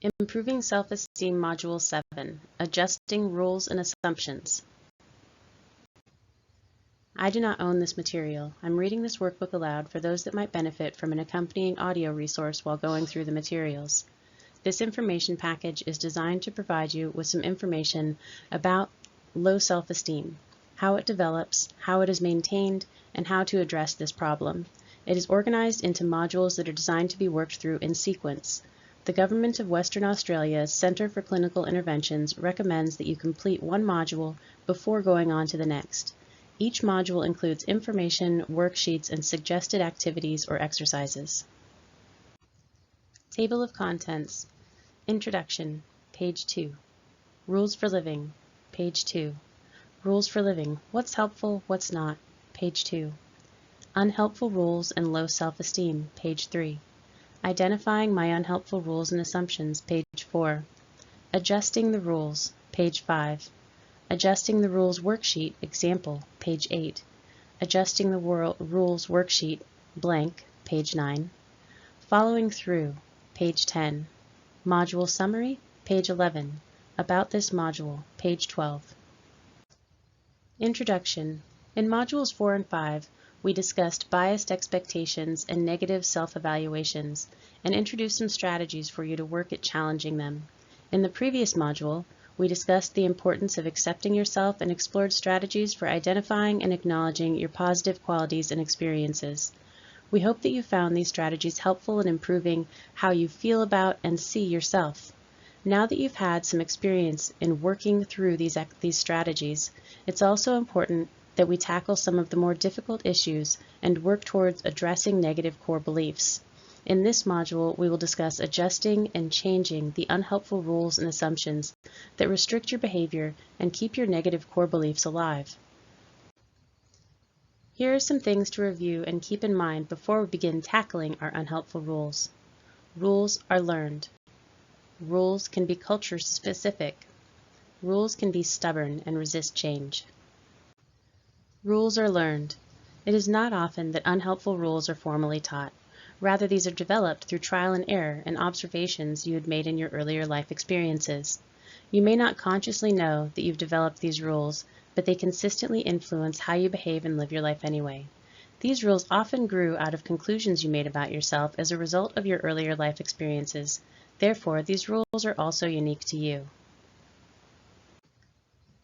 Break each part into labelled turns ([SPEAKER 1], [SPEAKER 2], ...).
[SPEAKER 1] Improving Self-Esteem Module 7, Adjusting Rules and Assumptions. I do not own this material. I'm reading this workbook aloud for those that might benefit from an accompanying audio resource while going through the materials. This information package is designed to provide you with some information about low self-esteem, how it develops, how it is maintained, and how to address this problem. It is organized into modules that are designed to be worked through in sequence. The Government of Western Australia's Centre for Clinical Interventions recommends that you complete one module before going on to the next. Each module includes information, worksheets, and suggested activities or exercises. Table of Contents. Introduction, page 2. Rules for Living, page 2. Rules for Living, what's helpful, what's not, page 2. Unhelpful Rules and Low Self-Esteem, page 3. Identifying My Unhelpful Rules and Assumptions, page 4. Adjusting the Rules, page 5. Adjusting the Rules Worksheet, example, page 8. Adjusting the Rules Worksheet, blank, page 9. Following Through, page 10. Module Summary, page 11. About this module, page 12. Introduction. In modules 4 and 5, we discussed biased expectations and negative self-evaluations and introduced some strategies for you to work at challenging them. In the previous module, we discussed the importance of accepting yourself and explored strategies for identifying and acknowledging your positive qualities and experiences. We hope that you found these strategies helpful in improving how you feel about and see yourself. Now that you've had some experience in working through these strategies, it's also important that we tackle some of the more difficult issues and work towards addressing negative core beliefs. In this module, we will discuss adjusting and changing the unhelpful rules and assumptions that restrict your behavior and keep your negative core beliefs alive. Here are some things to review and keep in mind before we begin tackling our unhelpful rules. Rules are learned. Rules can be culture specific. Rules can be stubborn and resist change. Rules are learned. It is not often that unhelpful rules are formally taught. Rather, these are developed through trial and error and observations you had made in your earlier life experiences. You may not consciously know that you've developed these rules, but they consistently influence how you behave and live your life anyway. These rules often grew out of conclusions you made about yourself as a result of your earlier life experiences. Therefore, these rules are also unique to you.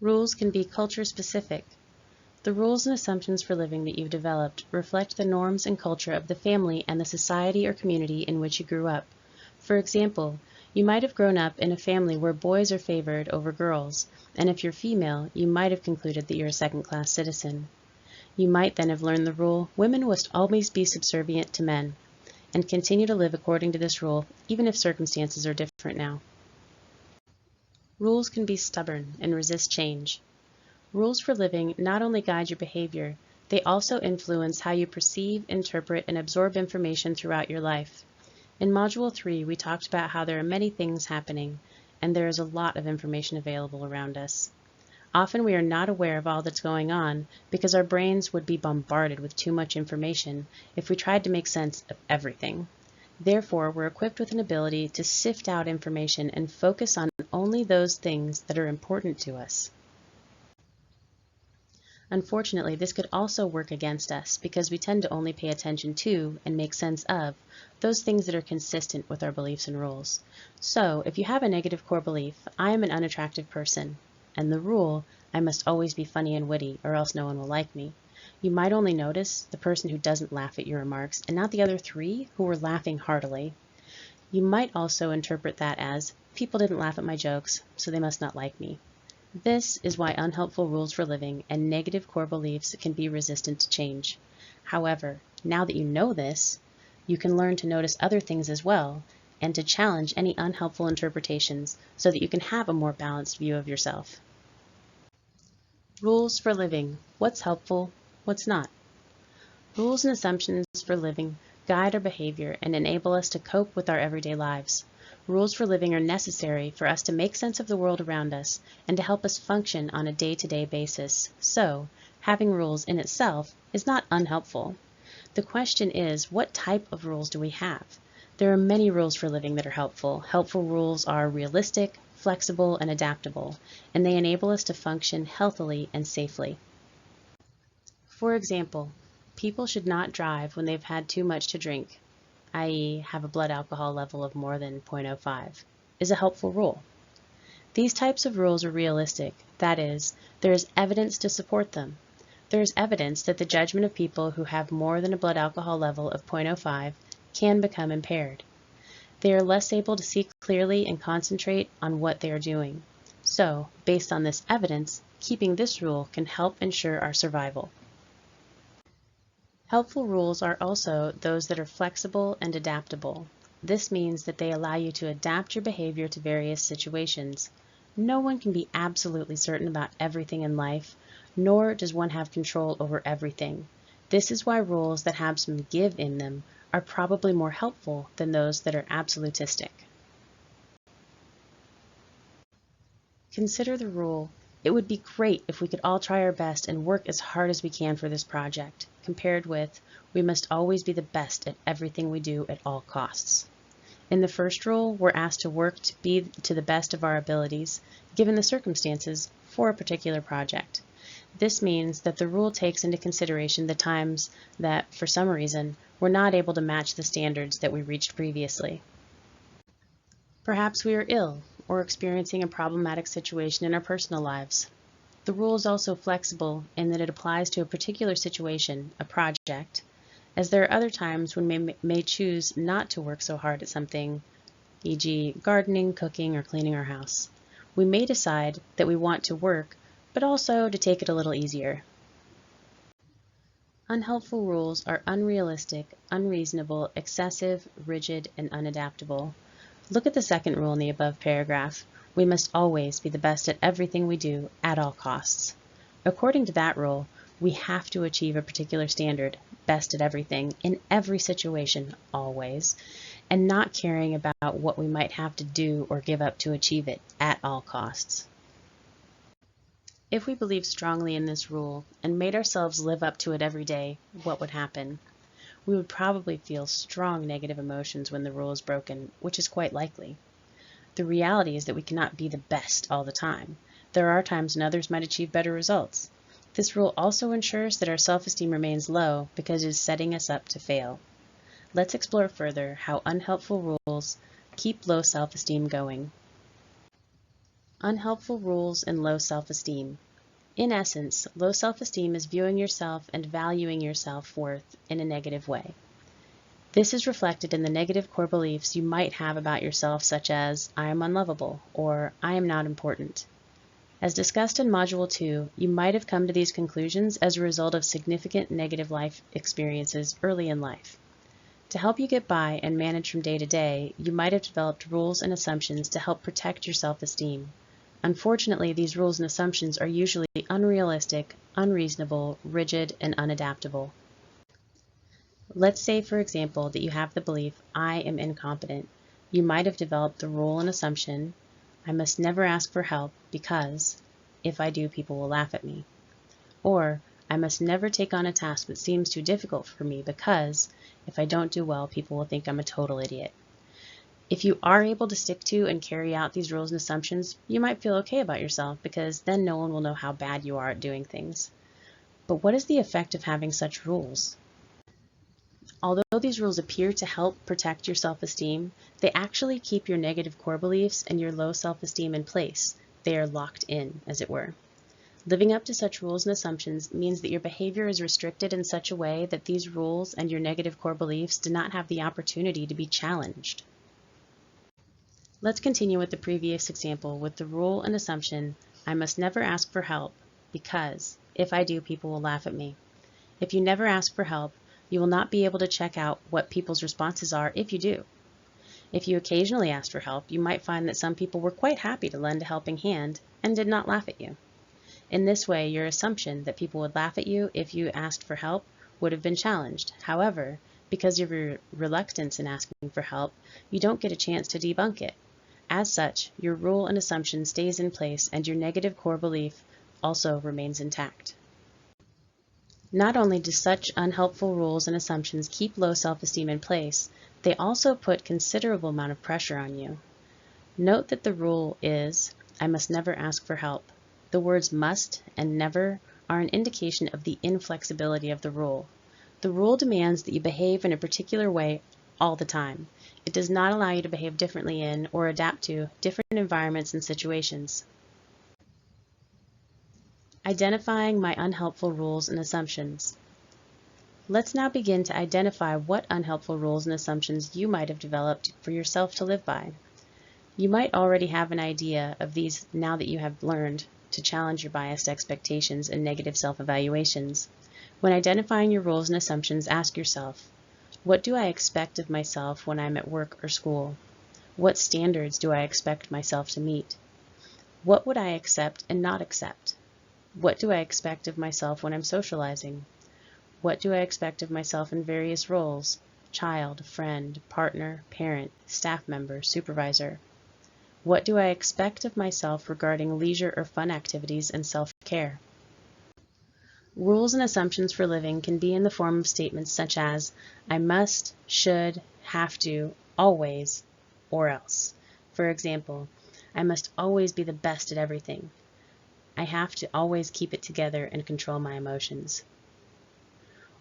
[SPEAKER 1] Rules can be culture specific. The rules and assumptions for living that you've developed reflect the norms and culture of the family and the society or community in which you grew up. For example, you might have grown up in a family where boys are favored over girls, and if you're female, you might have concluded that you're a second-class citizen. You might then have learned the rule, women must always be subservient to men, and continue to live according to this rule, even if circumstances are different now. Rules can be stubborn and resist change. Rules for living not only guide your behavior, they also influence how you perceive, interpret, and absorb information throughout your life. In Module 3, we talked about how there are many things happening, and there is a lot of information available around us. Often we are not aware of all that's going on because our brains would be bombarded with too much information if we tried to make sense of everything. Therefore, we're equipped with an ability to sift out information and focus on only those things that are important to us. Unfortunately, this could also work against us because we tend to only pay attention to and make sense of those things that are consistent with our beliefs and rules. So, if you have a negative core belief, I am an unattractive person, and the rule, I must always be funny and witty or else no one will like me, you might only notice the person who doesn't laugh at your remarks and not the other 3 who were laughing heartily. You might also interpret that as, people didn't laugh at my jokes, so they must not like me. This is why unhelpful rules for living and negative core beliefs can be resistant to change. However, now that you know this, you can learn to notice other things as well and to challenge any unhelpful interpretations so that you can have a more balanced view of yourself. Rules for living. What's helpful? What's not? Rules and assumptions for living guide our behavior and enable us to cope with our everyday lives. Rules for living are necessary for us to make sense of the world around us and to help us function on a day-to-day basis. So, having rules in itself is not unhelpful. The question is, what type of rules do we have? There are many rules for living that are helpful. Helpful rules are realistic, flexible, and adaptable, and they enable us to function healthily and safely. For example, people should not drive when they've had too much to drink, i.e. have a blood alcohol level of more than 0.05, is a helpful rule. These types of rules are realistic, that is, there is evidence to support them. There is evidence that the judgment of people who have more than a blood alcohol level of 0.05 can become impaired. They are less able to see clearly and concentrate on what they are doing. So, based on this evidence, keeping this rule can help ensure our survival. Helpful rules are also those that are flexible and adaptable. This means that they allow you to adapt your behavior to various situations. No one can be absolutely certain about everything in life, nor does one have control over everything. This is why rules that have some give in them are probably more helpful than those that are absolutistic. Consider the rule, it would be great if we could all try our best and work as hard as we can for this project, compared with, we must always be the best at everything we do at all costs. In the first rule, we're asked to work to be to the best of our abilities, given the circumstances, for a particular project. This means that the rule takes into consideration the times that, for some reason, we're not able to match the standards that we reached previously. Perhaps we are ill or experiencing a problematic situation in our personal lives. The rule is also flexible in that it applies to a particular situation, a project, as there are other times when we may choose not to work so hard at something, e.g. gardening, cooking, or cleaning our house. We may decide that we want to work, but also to take it a little easier. Unhelpful rules are unrealistic, unreasonable, excessive, rigid, and unadaptable. Look at the second rule in the above paragraph. We must always be the best at everything we do at all costs. According to that rule, we have to achieve a particular standard, best at everything, in every situation, always, and not caring about what we might have to do or give up to achieve it at all costs. If we believed strongly in this rule and made ourselves live up to it every day, what would happen? We would probably feel strong negative emotions when the rule is broken, which is quite likely. The reality is that we cannot be the best all the time. There are times when others might achieve better results. This rule also ensures that our self-esteem remains low because it is setting us up to fail. Let's explore further how unhelpful rules keep low self-esteem going. Unhelpful rules and low self-esteem. In essence, low self-esteem is viewing yourself and valuing your self-worth in a negative way. This is reflected in the negative core beliefs you might have about yourself, such as, I am unlovable, or I am not important. As discussed in Module 2, you might have come to these conclusions as a result of significant negative life experiences early in life. To help you get by and manage from day to day, you might have developed rules and assumptions to help protect your self-esteem. Unfortunately, these rules and assumptions are usually unrealistic, unreasonable, rigid, and unadaptable. Let's say, for example, that you have the belief, I am incompetent. You might have developed the rule and assumption, I must never ask for help because, if I do, people will laugh at me. Or, I must never take on a task that seems too difficult for me because, if I don't do well, people will think I'm a total idiot. If you are able to stick to and carry out these rules and assumptions, you might feel okay about yourself because then no one will know how bad you are at doing things. But what is the effect of having such rules? Although these rules appear to help protect your self-esteem, they actually keep your negative core beliefs and your low self-esteem in place. They are locked in, as it were. Living up to such rules and assumptions means that your behavior is restricted in such a way that these rules and your negative core beliefs do not have the opportunity to be challenged. Let's continue with the previous example with the rule and assumption, I must never ask for help because, if I do, people will laugh at me. If you never ask for help, you will not be able to check out what people's responses are if you do. If you occasionally ask for help, you might find that some people were quite happy to lend a helping hand and did not laugh at you. In this way, your assumption that people would laugh at you if you asked for help would have been challenged. However, because of your reluctance in asking for help, you don't get a chance to debunk it. As such, your rule and assumption stays in place and your negative core belief also remains intact. Not only do such unhelpful rules and assumptions keep low self-esteem in place, they also put considerable amount of pressure on you. Note that the rule is, I must never ask for help. The words must and never are an indication of the inflexibility of the rule. The rule demands that you behave in a particular way all the time. It does not allow you to behave differently in or adapt to different environments and situations. Identifying my unhelpful rules and assumptions. Let's now begin to identify what unhelpful rules and assumptions you might have developed for yourself to live by. You might already have an idea of these now that you have learned to challenge your biased expectations and negative self-evaluations. When identifying your rules and assumptions, ask yourself, what do I expect of myself when I'm at work or school? What standards do I expect myself to meet? What would I accept and not accept? What do I expect of myself when I'm socializing? What do I expect of myself in various roles? Child, friend, partner, parent, staff member, supervisor. What do I expect of myself regarding leisure or fun activities and self-care? Rules and assumptions for living can be in the form of statements such as, I must, should, have to, always, or else. For example, I must always be the best at everything. I have to always keep it together and control my emotions.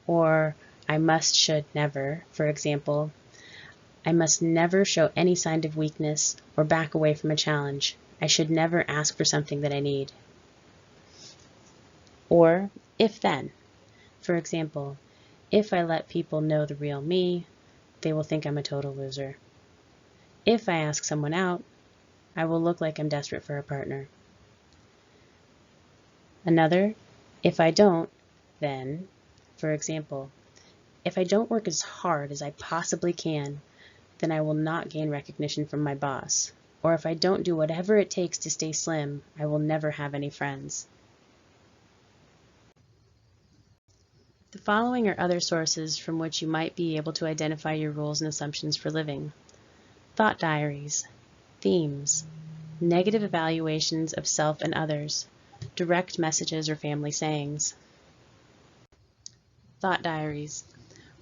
[SPEAKER 1] Or, I must, should, never. For example, I must never show any sign of weakness or back away from a challenge. I should never ask for something that I need. Or, if then. For example, if I let people know the real me, they will think I'm a total loser. If I ask someone out, I will look like I'm desperate for a partner. Another, if I don't, then, for example, if I don't work as hard as I possibly can, then I will not gain recognition from my boss. Or if I don't do whatever it takes to stay slim, I will never have any friends. The following are other sources from which you might be able to identify your rules and assumptions for living. Thought diaries, themes, negative evaluations of self and others, direct messages or family sayings. Thought diaries.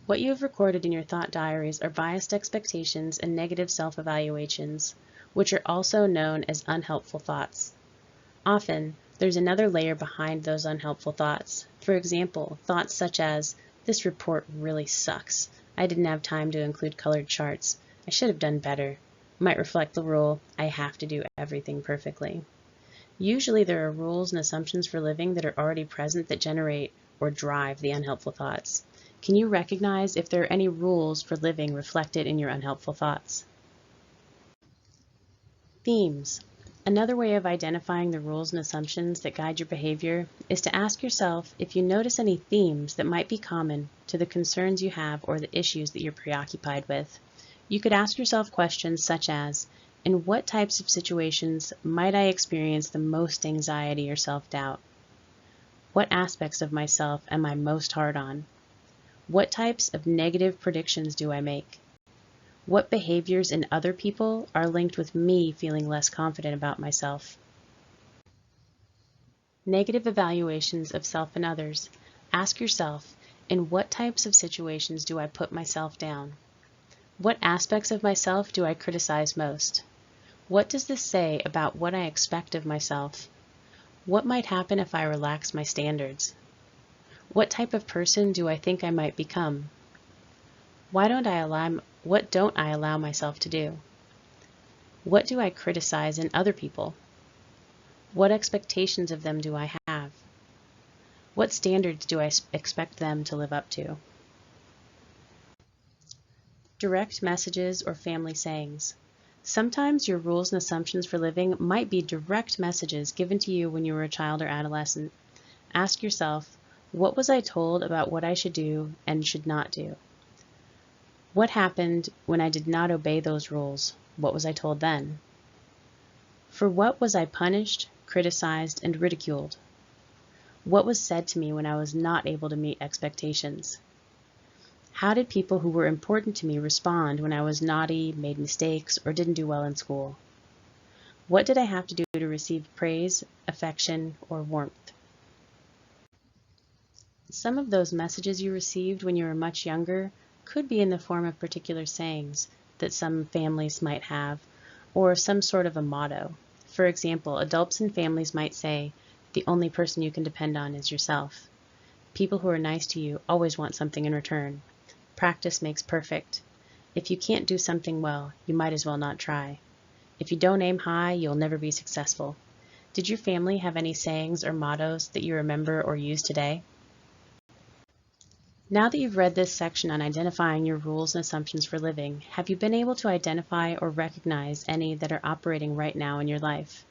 [SPEAKER 1] What you have recorded in your thought diaries are biased expectations and negative self-evaluations, which are also known as unhelpful thoughts. Often, there's another layer behind those unhelpful thoughts. For example, thoughts such as, this report really sucks. I didn't have time to include colored charts. I should have done better. Might reflect the rule, I have to do everything perfectly. Usually there are rules and assumptions for living that are already present that generate or drive the unhelpful thoughts. Can you recognize if there are any rules for living reflected in your unhelpful thoughts? Themes. Another way of identifying the rules and assumptions that guide your behavior is to ask yourself if you notice any themes that might be common to the concerns you have or the issues that you're preoccupied with. You could ask yourself questions such as, in what types of situations might I experience the most anxiety or self-doubt? What aspects of myself am I most hard on? What types of negative predictions do I make? What behaviors in other people are linked with me feeling less confident about myself? Negative evaluations of self and others. Ask yourself, in what types of situations do I put myself down? What aspects of myself do I criticize most? What does this say about what I expect of myself? What might happen if I relax my standards? What type of person do I think I might become? What don't I allow myself to do? What do I criticize in other people? What expectations of them do I have? What standards do I expect them to live up to? Direct messages or family sayings. Sometimes your rules and assumptions for living might be direct messages given to you when you were a child or adolescent. Ask yourself, what was I told about what I should do and should not do? What happened when I did not obey those rules? What was I told then? For what was I punished, criticized, and ridiculed? What was said to me when I was not able to meet expectations? How did people who were important to me respond when I was naughty, made mistakes, or didn't do well in school? What did I have to do to receive praise, affection, or warmth? Some of those messages you received when you were much younger could be in the form of particular sayings that some families might have, or some sort of a motto. For example, adults in families might say, "The only person you can depend on is yourself." People who are nice to you always want something in return. Practice makes perfect. If you can't do something well, you might as well not try. If you don't aim high, you'll never be successful. Did your family have any sayings or mottos that you remember or use today? Now that you've read this section on identifying your rules and assumptions for living, have you been able to identify or recognize any that are operating right now in your life?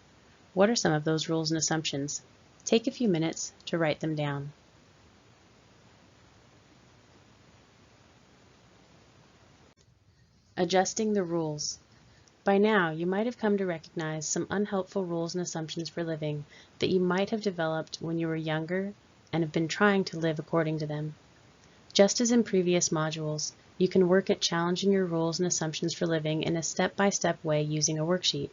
[SPEAKER 1] What are some of those rules and assumptions? Take a few minutes to write them down. Adjusting the rules. By now, you might have come to recognize some unhelpful rules and assumptions for living that you might have developed when you were younger and have been trying to live according to them. Just as in previous modules, you can work at challenging your rules and assumptions for living in a step-by-step way using a worksheet.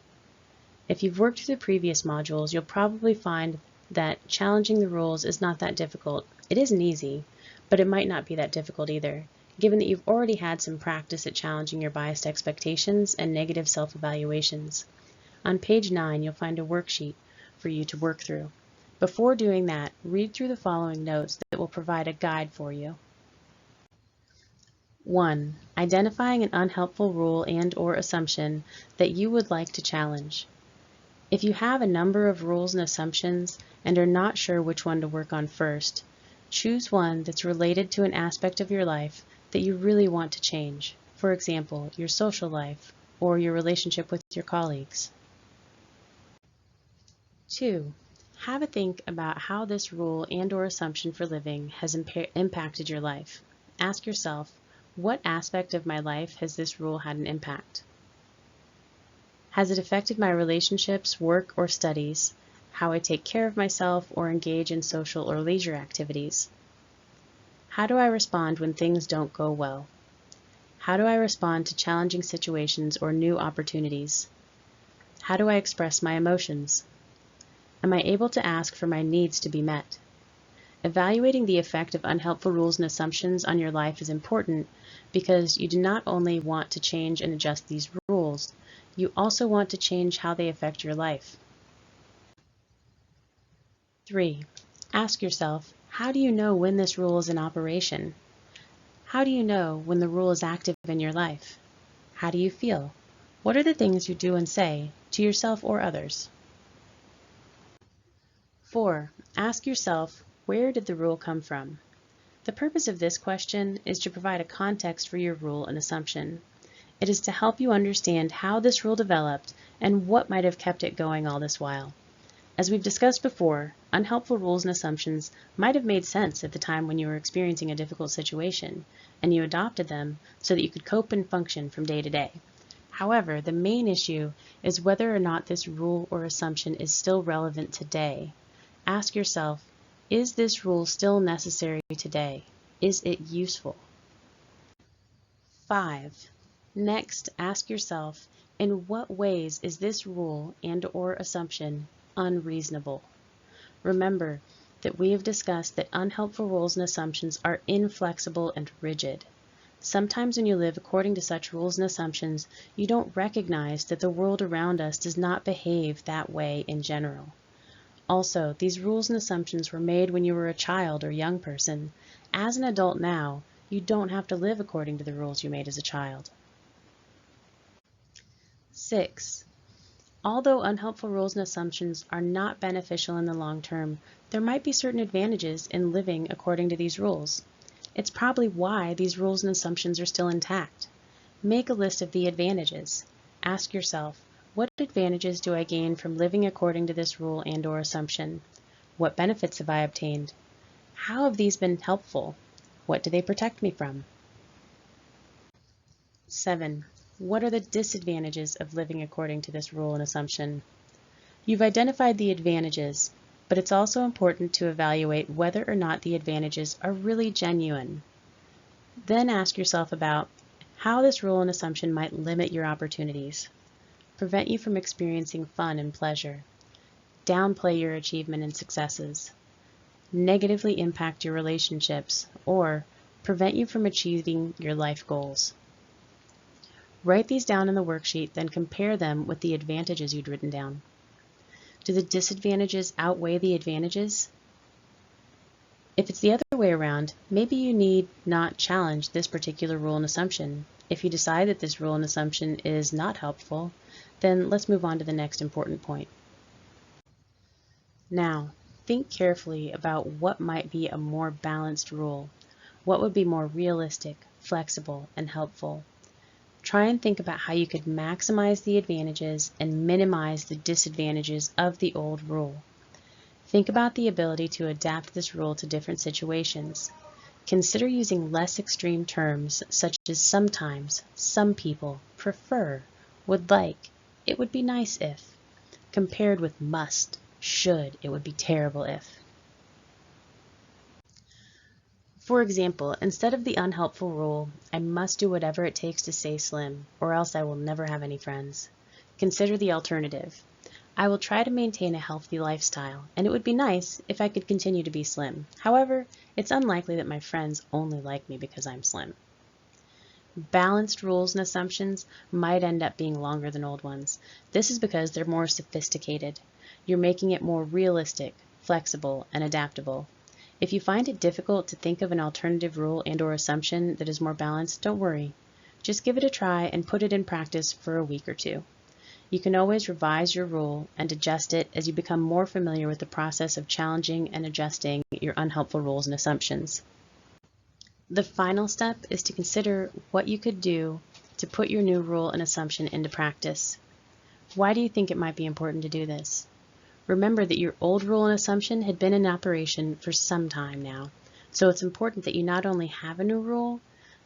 [SPEAKER 1] If you've worked through the previous modules, you'll probably find that challenging the rules is not that difficult. It isn't easy, but it might not be that difficult either, given that you've already had some practice at challenging your biased expectations and negative self-evaluations. On page 9, you'll find a worksheet for you to work through. Before doing that, read through the following notes that will provide a guide for you. 1. Identifying an unhelpful rule and/or assumption that you would like to challenge. If you have a number of rules and assumptions and are not sure which one to work on first, choose one that's related to an aspect of your life that you really want to change. For example, your social life or your relationship with your colleagues. 2. Have a think about how this rule and/or assumption for living has impacted your life. Ask yourself, what aspect of my life has this rule had an impact? Has it affected my relationships, work, or studies, how I take care of myself or engage in social or leisure activities? How do I respond when things don't go well? How do I respond to challenging situations or new opportunities? How do I express my emotions? Am I able to ask for my needs to be met? Evaluating the effect of unhelpful rules and assumptions on your life is important because you do not only want to change and adjust these rules, you also want to change how they affect your life. 3. Ask yourself, how do you know when this rule is in operation? How do you know when the rule is active in your life? How do you feel? What are the things you do and say to yourself or others? 4. Ask yourself, where did the rule come from? The purpose of this question is to provide a context for your rule and assumption. It is to help you understand how this rule developed and what might have kept it going all this while. As we've discussed before, unhelpful rules and assumptions might have made sense at the time when you were experiencing a difficult situation, and you adopted them so that you could cope and function from day to day. However, the main issue is whether or not this rule or assumption is still relevant today. Ask yourself, is this rule still necessary today? Is it useful? 5. Next, ask yourself, in what ways is this rule and/or assumption unreasonable? Remember that we have discussed that unhelpful rules and assumptions are inflexible and rigid. Sometimes when you live according to such rules and assumptions, you don't recognize that the world around us does not behave that way in general. Also, these rules and assumptions were made when you were a child or young person. As an adult now, you don't have to live according to the rules you made as a child. 6. Although unhelpful rules and assumptions are not beneficial in the long term, there might be certain advantages in living according to these rules. It's probably why these rules and assumptions are still intact. Make a list of the advantages. Ask yourself, what advantages do I gain from living according to this rule and/or assumption? What benefits have I obtained? How have these been helpful? What do they protect me from? 7. What are the disadvantages of living according to this rule and assumption? You've identified the advantages, but it's also important to evaluate whether or not the advantages are really genuine. Then ask yourself about how this rule and assumption might limit your opportunities, prevent you from experiencing fun and pleasure, downplay your achievement and successes, negatively impact your relationships, or prevent you from achieving your life goals. Write these down in the worksheet, then compare them with the advantages you'd written down. Do the disadvantages outweigh the advantages? If it's the other way around, maybe you need not challenge this particular rule and assumption. If you decide that this rule and assumption is not helpful, then let's move on to the next important point. Now, think carefully about what might be a more balanced rule. What would be more realistic, flexible, and helpful? Try and think about how you could maximize the advantages and minimize the disadvantages of the old rule. Think about the ability to adapt this rule to different situations. Consider using less extreme terms such as sometimes, some people, prefer, would like, it would be nice if, compared with must, should, it would be terrible if. For example, instead of the unhelpful rule, I must do whatever it takes to stay slim, or else I will never have any friends, consider the alternative. I will try to maintain a healthy lifestyle, and it would be nice if I could continue to be slim. However, it's unlikely that my friends only like me because I'm slim. Balanced rules and assumptions might end up being longer than old ones. This is because they're more sophisticated. You're making it more realistic, flexible, and adaptable. If you find it difficult to think of an alternative rule and/or assumption that is more balanced, don't worry. Just give it a try and put it in practice for a week or two. You can always revise your rule and adjust it as you become more familiar with the process of challenging and adjusting your unhelpful rules and assumptions. The final step is to consider what you could do to put your new rule and assumption into practice. Why do you think it might be important to do this? Remember that your old rule and assumption had been in operation for some time now, so it's important that you not only have a new rule,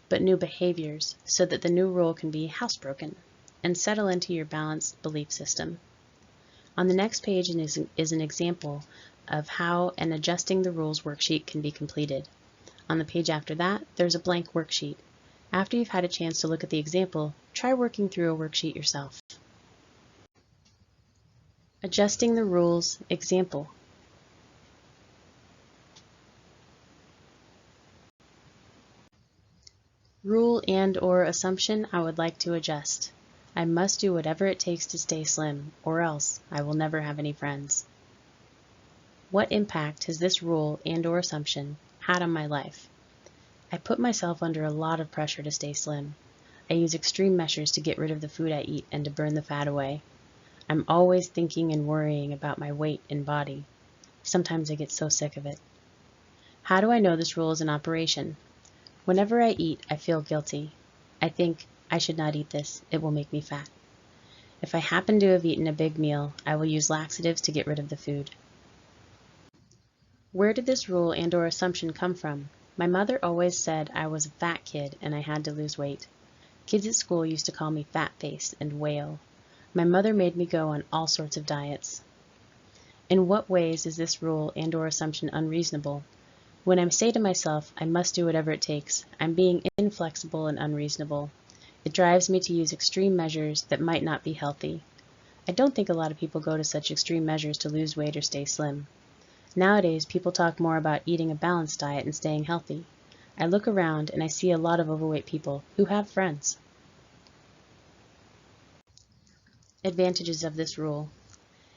[SPEAKER 1] but new behaviors so that the new rule can be housebroken and settle into your balanced belief system. On the next page is an example of how an adjusting the rules worksheet can be completed. On the page after that, there's a blank worksheet. After you've had a chance to look at the example, try working through a worksheet yourself. Adjusting the rules example. Rule and/or assumption I would like to adjust. I must do whatever it takes to stay slim, or else I will never have any friends. What impact has this rule and/or assumption had on my life? I put myself under a lot of pressure to stay slim. I use extreme measures to get rid of the food I eat and to burn the fat away. I'm always thinking and worrying about my weight and body. Sometimes I get so sick of it. How do I know this rule is in operation? Whenever I eat, I feel guilty. I think, I should not eat this, it will make me fat. If I happen to have eaten a big meal, I will use laxatives to get rid of the food. Where did this rule and/or assumption come from? My mother always said I was a fat kid and I had to lose weight. Kids at school used to call me fat face and wail. My mother made me go on all sorts of diets. In what ways is this rule and/or assumption unreasonable? When I say to myself, I must do whatever it takes, I'm being inflexible and unreasonable. It drives me to use extreme measures that might not be healthy. I don't think a lot of people go to such extreme measures to lose weight or stay slim. Nowadays, people talk more about eating a balanced diet and staying healthy. I look around and I see a lot of overweight people who have friends. Advantages of this rule.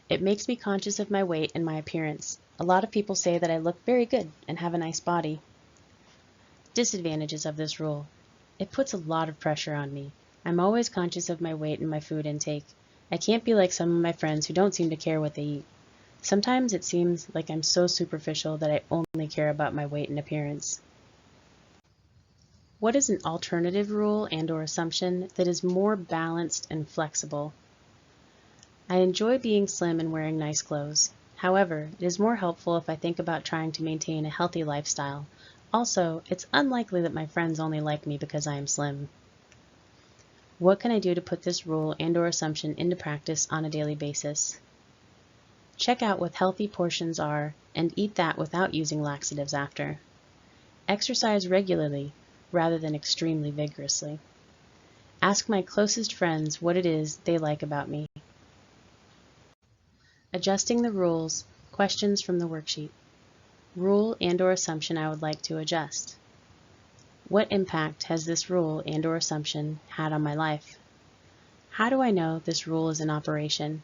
[SPEAKER 1] It makes me conscious of my weight and my appearance. A lot of people say that I look very good and have a nice body. Disadvantages of this rule. It puts a lot of pressure on me. I'm always conscious of my weight and my food intake. I can't be like some of my friends who don't seem to care what they eat. Sometimes it seems like I'm so superficial that I only care about my weight and appearance. What is an alternative rule and/or assumption that is more balanced and flexible? I enjoy being slim and wearing nice clothes. However, it is more helpful if I think about trying to maintain a healthy lifestyle. Also, it's unlikely that my friends only like me because I am slim. What can I do to put this rule and/or assumption into practice on a daily basis? Check out what healthy portions are and eat that without using laxatives after. Exercise regularly rather than extremely vigorously. Ask my closest friends what it is they like about me. Adjusting the rules, questions from the worksheet. Rule and/or assumption I would like to adjust. What impact has this rule and/or assumption had on my life? How do I know this rule is in operation?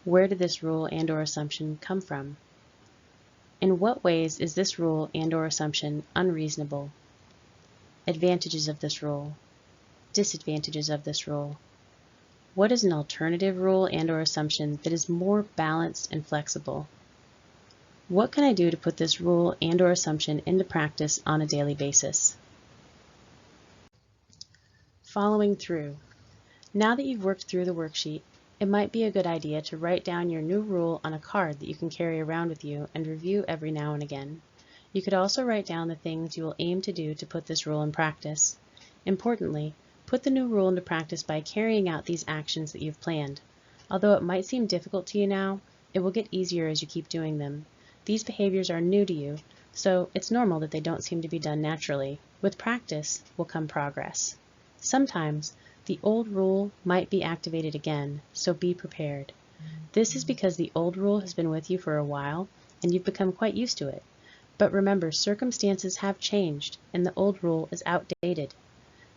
[SPEAKER 1] Where did this rule and/or assumption come from? In what ways is this rule and/or assumption unreasonable? Advantages of this rule. Disadvantages of this rule. What is an alternative rule and/or assumption that is more balanced and flexible? What can I do to put this rule and/or assumption into practice on a daily basis? Following through. Now that you've worked through the worksheet, it might be a good idea to write down your new rule on a card that you can carry around with you and review every now and again. You could also write down the things you will aim to do to put this rule in practice. Importantly, put the new rule into practice by carrying out these actions that you've planned. Although it might seem difficult to you now, it will get easier as you keep doing them. These behaviors are new to you, so it's normal that they don't seem to be done naturally. With practice will come progress. Sometimes, the old rule might be activated again, so be prepared. This is because the old rule has been with you for a while and you've become quite used to it. But remember, circumstances have changed and the old rule is outdated.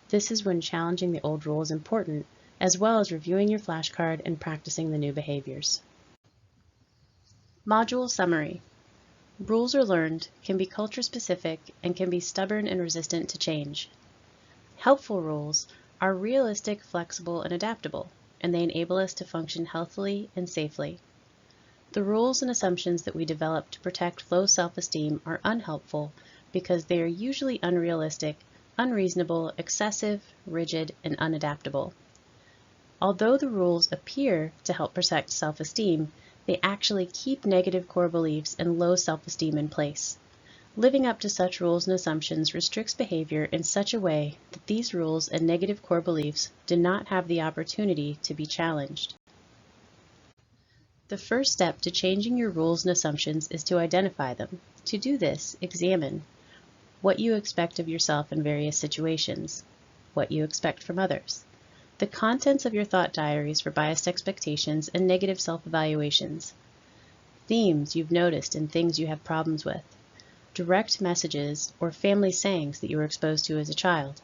[SPEAKER 1] This is when challenging the old rule is important, as well as reviewing your flashcard and practicing the new behaviors. Module Summary. Rules are learned, can be culture-specific, and can be stubborn and resistant to change. Helpful rules are realistic, flexible, and adaptable, and they enable us to function healthily and safely. The rules and assumptions that we develop to protect low self-esteem are unhelpful because they are usually unrealistic, unreasonable, excessive, rigid, and unadaptable. Although the rules appear to help protect self-esteem, they actually keep negative core beliefs and low self-esteem in place. Living up to such rules and assumptions restricts behavior in such a way that these rules and negative core beliefs do not have the opportunity to be challenged. The first step to changing your rules and assumptions is to identify them. To do this, examine what you expect of yourself in various situations, what you expect from others, the contents of your thought diaries for biased expectations and negative self-evaluations, themes you've noticed and things you have problems with, direct messages or family sayings that you were exposed to as a child.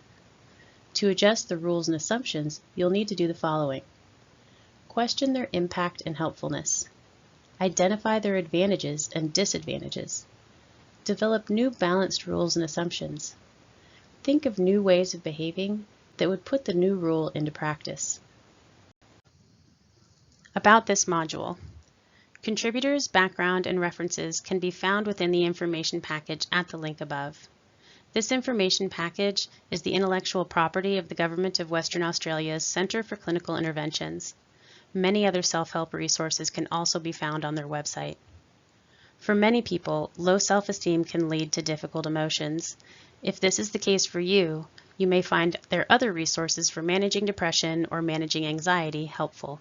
[SPEAKER 1] To adjust the rules and assumptions, you'll need to do the following. Question their impact and helpfulness. Identify their advantages and disadvantages. Develop new balanced rules and assumptions. Think of new ways of behaving that would put the new rule into practice. About this module. Contributors, background, and references can be found within the information package at the link above. This information package is the intellectual property of the Government of Western Australia's Centre for Clinical Interventions. Many other self-help resources can also be found on their website. For many people, low self-esteem can lead to difficult emotions. If this is the case for you, you may find their other resources for managing depression or managing anxiety helpful.